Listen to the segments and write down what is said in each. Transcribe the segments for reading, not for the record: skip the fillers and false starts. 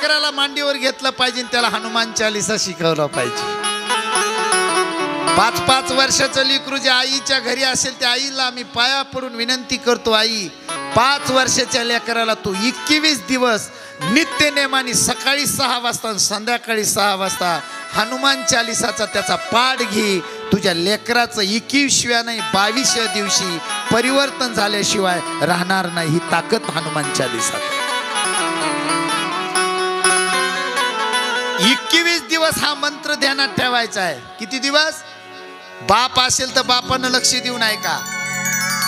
लेकराला मांडीवर घेतलं पाहिजे, त्याला हनुमान चालीसा शिकवलं पाहिजे. 5-5 वर्षाचं लेकरू जे आईच्या घरी असेल त्या आईला आम्ही पाया पडून विनंती करतो, आई 5 वर्षाच्या लेकराला तू 21 दिवस नित्य नेमाने सकाळी 6 वाजता आणि संध्याकाळी 6 वाजता हनुमान चालीसाचा त्याचा पाठ घे. तुझ्या लेकराचं 21व्या नाही 22व्या दिवशी परिवर्तन झाल्याशिवाय राहणार नाही. ही ताकद हनुमान चालीसा. 21 दिवस हा मंत्र ध्यानात ठेवायचा आहे. किती दिवस? बाप असेल तर बापानं लक्ष देऊन ऐका,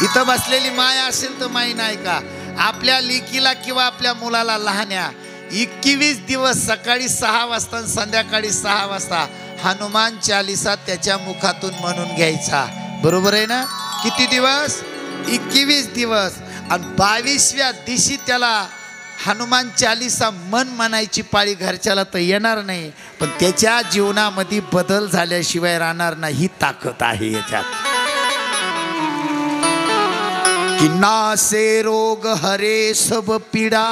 इथं बसलेली माय असेल तर माई नाही का, आपल्या लेकीला किंवा आपल्या मुलाला लहान्या 21 दिवस सकाळी 6 वाजता संध्याकाळी 6 वाजता हनुमान चालीसा त्याच्या मुखातून म्हणून घ्यायचा. बरोबर आहे ना? किती दिवस? 21 दिवस. आणि 22व्या दिवशी त्याला हनुमान चालीसा मन म्हणायची पाळी घरच्याला तर येणार नाही, पण त्याच्या जीवनामध्ये बदल झाल्याशिवाय राहणार नाही. ही ताकद आहे याच्यात. कि नासे रोग हरे सब पीडा,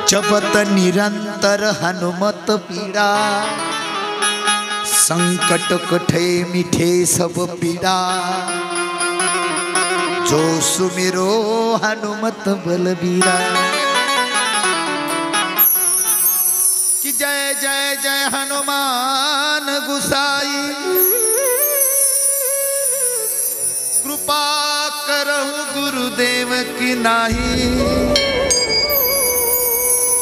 जपत निरंतर हनुमत पीडा. संकट कठे मिठे सब पीडा, जो सुमिरो हनुमत बलबीरा. कि जय जय जय हनुमान गुसाई, कृपा करहु गुरुदेव की नाही.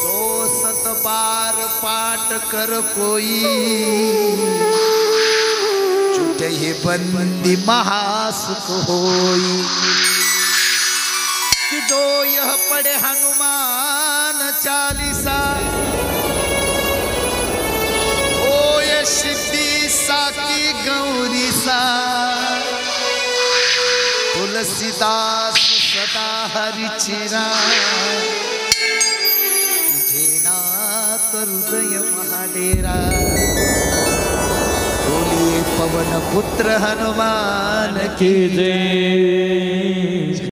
जो सत बार पाठ कर कोई, छूटे बंदी महासुख होई. कि जो यह पढ़े हनुमान चालीसा, ओ ये सिद्धि साकी गौरी सा. तुलसीदास सदा हरिचेरा, जेना हृदय महाडेरा. बोलिए पवन पुत्र हनुमान की जय.